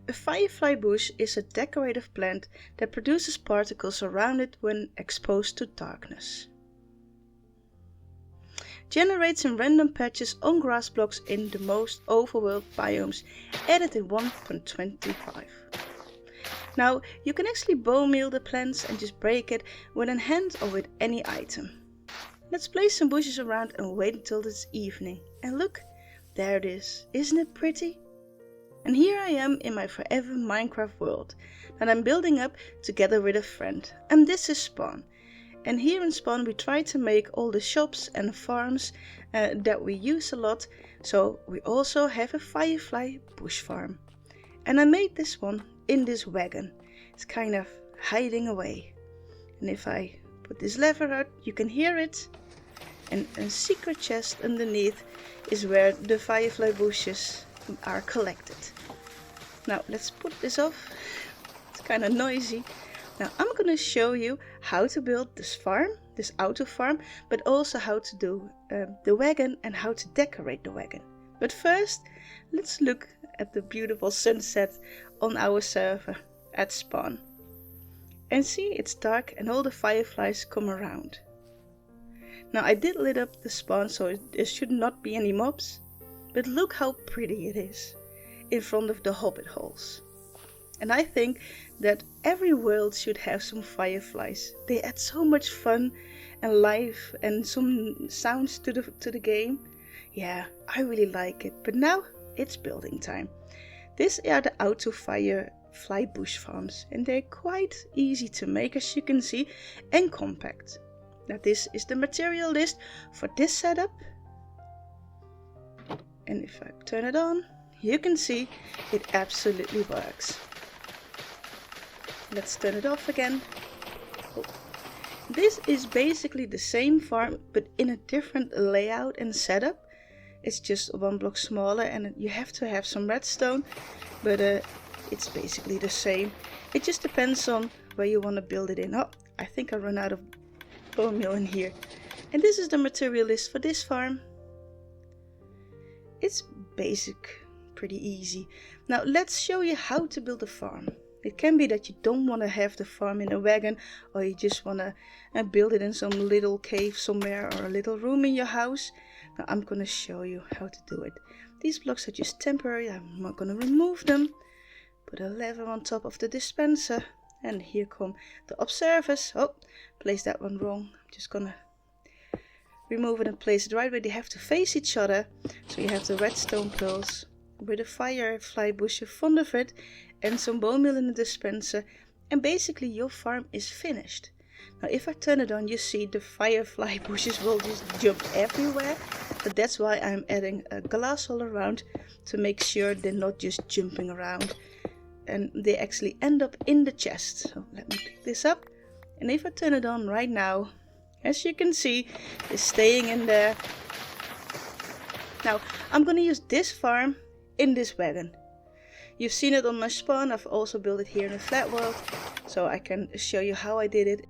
A firefly bush is a decorative plant that produces particles around it when exposed to darkness. Generates in random patches on grass blocks in the most overworld biomes, added in 1.25. Now, you can actually bone meal the plants and just break it with a hand or with any item. Let's place some bushes around and wait until it's evening. And look, there it is. Isn't it pretty? And here I am in my forever Minecraft world that I'm building up together with a friend. And this is Spawn. And here in Spawn we try to make all the shops and farms that we use a lot. So we also have a firefly bush farm. And I made this one in this wagon. It's kind of hiding away. And if I put this lever out, you can hear it. And a secret chest underneath is where the firefly bushes are collected. Now let's put this off. It's kind of noisy. Now I'm going to show you how to build this farm, this auto farm, but also how to do the wagon and how to decorate the wagon. But first, let's look at the beautiful sunset on our server at Spawn. And see, it's dark and all the fireflies come around. Now I did lit up the spawn so there should not be any mobs, but look how pretty it is in front of the hobbit holes. And I think that every world should have some fireflies. They add so much fun and life and some sounds to the game. Yeah, I really like it. But now it's building time. These are the auto firefly bush farms and they're quite easy to make, as you can see, and compact. Now this is the material list for this setup. And if I turn it on, you can see it absolutely works. Let's turn it off again. Oh. This is basically the same farm but in a different layout and setup. It's just one block smaller and you have to have some redstone, but it's basically the same. It just depends on where you want to build it in. Oh, I think I run out of bone meal in here. And this is the material list for this farm. It's basic, pretty easy. Now let's show you how to build a farm. It can be that you don't want to have the farm in a wagon, or you just want to build it in some little cave somewhere or a little room in your house. Now I'm going to show you how to do it. These blocks are just temporary. I'm not going to remove them. Put a lever on top of the dispenser. And here come the observers. Oh, place that one wrong. I'm just gonna remove it and place it right where they have to face each other. So you have the redstone pearls with a firefly bush in front of it and some bone meal in the dispenser. And basically your farm is finished. Now if I turn it on, you see the firefly bushes will just jump everywhere. But that's why I'm adding a glass all around to make sure they're not just jumping around. And they actually end up in the chest. So let me pick this up. And if I turn it on right now, as you can see, it's staying in there. Now I'm going to use this farm in this wagon. You've seen it on my spawn. I've also built it here in a flat world, so I can show you how I did it.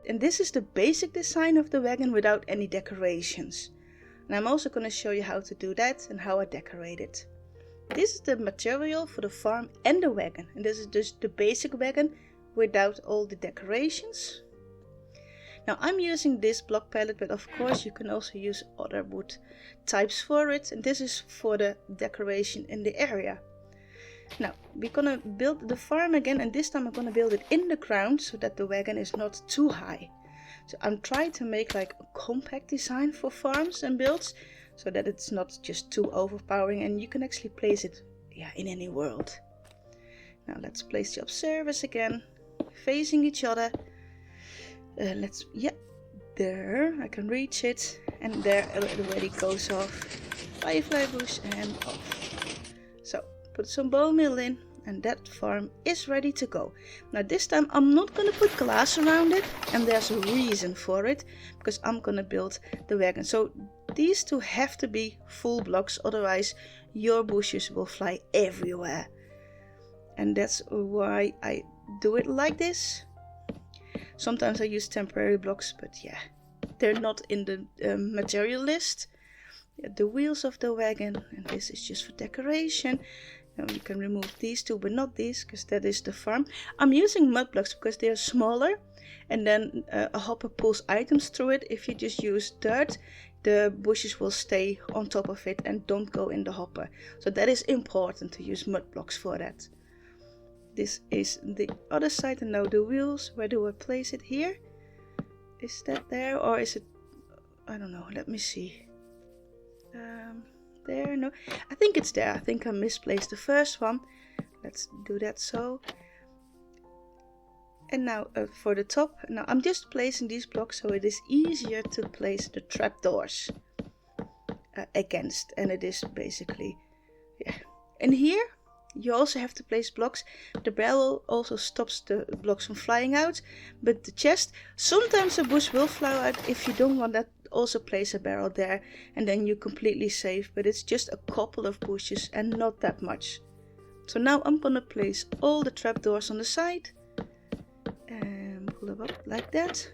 And this is the basic design of the wagon without any decorations. And I'm also going to show you how to do that and how I decorate it. This is the material for the farm and the wagon. And this is just the basic wagon without all the decorations. Now I'm using this block palette, but of course you can also use other wood types for it. And this is for the decoration in the area. Now we're gonna build the farm again, and this time I'm gonna build it in the ground so that the wagon is not too high. So I'm trying to make like a compact design for farms and builds, so that it's not just too overpowering and you can actually place it in any world. Now let's place the observers again, facing each other. There, I can reach it, and there it already goes off. Firefly bush and off. So put some bone meal in, and that farm is ready to go. Now this time I'm not going to put glass around it, and there's a reason for it, because I'm going to build the wagon. So these two have to be full blocks, otherwise your bushes will fly everywhere. And that's why I do it like this. Sometimes I use temporary blocks, but yeah, they're not in the material list. The wheels of the wagon, and this is just for decoration. You can remove these two, but not these, because that is the farm. I'm using mud blocks because they are smaller, and then a hopper pulls items through it. If you just use dirt, the bushes will stay on top of it and don't go in the hopper. So that is important to use mud blocks for that. This is the other side, and now the wheels. Where do I place it? Here? Is that there, or is it? I don't know. Let me see. There? No, I think it's there. I think I misplaced the first one. Let's do that so. And now for the top. Now I'm just placing these blocks so it is easier to place the trapdoors against. And it is basically, yeah. And here you also have to place blocks. The barrel also stops the blocks from flying out. But the chest, sometimes a bush will fly out. If you don't want that, also place a barrel there, and then you're completely safe. But it's just a couple of bushes and not that much. So now I'm gonna place all the trapdoors on the side and pull them up like that.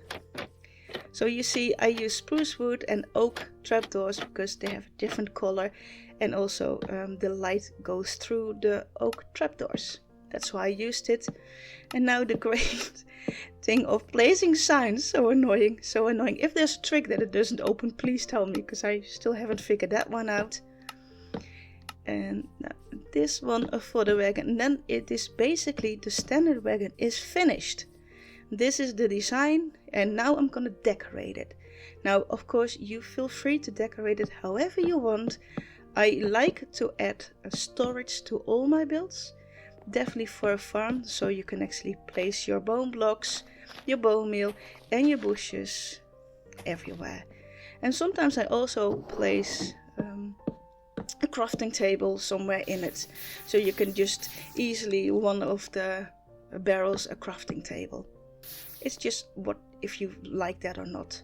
So you see, I use spruce wood and oak trapdoors because they have a different color, and also the light goes through the oak trapdoors. That's why I used it. And now the great thing of placing signs. So annoying, so annoying. If there's a trick that it doesn't open, please tell me, because I still haven't figured that one out. And this one for the wagon. And then it is basically the standard wagon is finished. This is the design, and now I'm gonna decorate it. Now, of course, you feel free to decorate it however you want. I like to add a storage to all my builds. Definitely for a farm, so you can actually place your bone blocks, your bone meal, and your bushes everywhere. And sometimes I also place a crafting table somewhere in it, so you can just easily one of the barrels a crafting table. It's just what if you like that or not.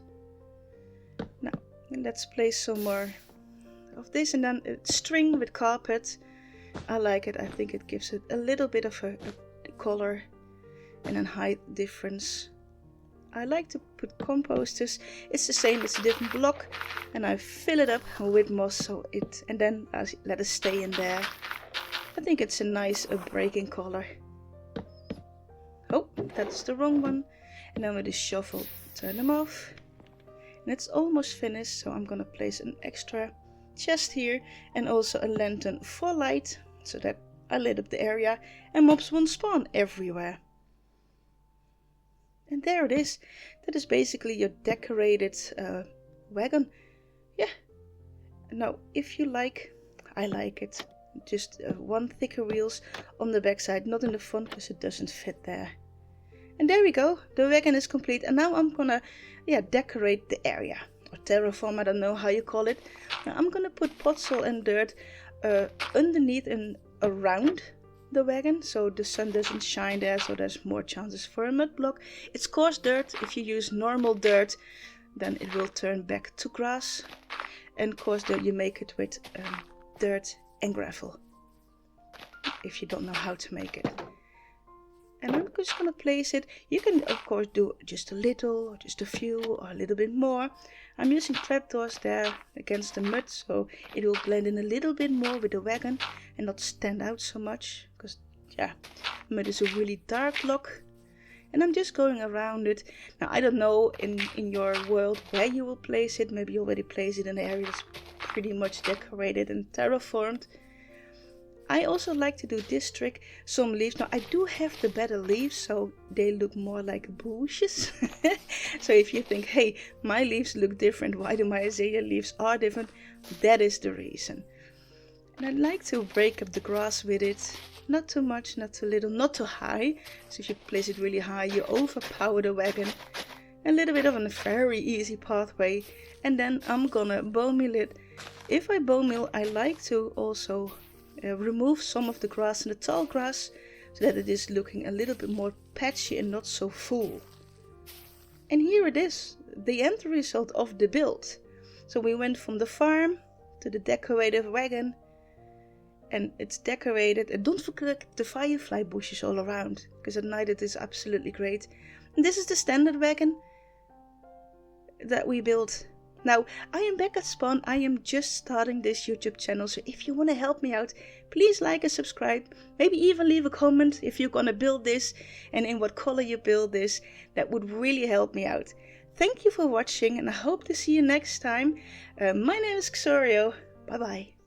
Now let's place some more of this, and then string with carpet. I like it. I think it gives it a little bit of a color and a height difference. I like to put composters. It's the same, it's a different block, and I fill it up with moss, so and then I let it stay in there. I think it's a nice breaking color. Oh, that's the wrong one. And then with the shovel, turn them off. And it's almost finished, so I'm gonna place an extra chest here and also a lantern for light, so that I lit up the area and mobs won't spawn everywhere. And there it is. That is basically your decorated wagon. Yeah. Now, if you like, I like it. Just one thicker wheels on the backside, not in the front because it doesn't fit there. And there we go. The wagon is complete. And now I'm gonna, decorate the area. Or terraform, I don't know how you call it. Now I'm gonna put potsoil and dirt underneath and around the wagon, so the sun doesn't shine there, so there's more chances for a mud block. It's coarse dirt. If you use normal dirt, then it will turn back to grass. And coarse dirt, you make it with dirt and gravel, if you don't know how to make it. And I'm just gonna place it. You can of course do just a little, or just a few, or a little bit more. I'm using trapdoors there against the mud, so it will blend in a little bit more with the wagon and not stand out so much, because mud is a really dark block. And I'm just going around it. Now I don't know in your world where you will place it. Maybe you already place it in an area that's pretty much decorated and terraformed. I also like to do this trick, some leaves. Now I do have the better leaves, so they look more like bushes. So if you think, hey, my leaves look different, why do my azalea leaves are different? That is the reason. And I like to break up the grass with it. Not too much, not too little, not too high. So if you place it really high, you overpower the wagon. A little bit of a very easy pathway. And then I'm gonna bone meal it. If I bone meal, I like to also remove some of the grass and the tall grass, so that it is looking a little bit more patchy and not so full. And here it is, the end result of the build. So we went from the farm to the decorative wagon, and it's decorated. And don't forget the firefly bushes all around, because at night it is absolutely great. And this is the standard wagon that we built. Now, I am back at Spawn. I am just starting this YouTube channel, so if you want to help me out, please like and subscribe. Maybe even leave a comment if you're gonna build this and in what color you build this. That would really help me out. Thank you for watching, and I hope to see you next time. My name is Xorio. Bye bye.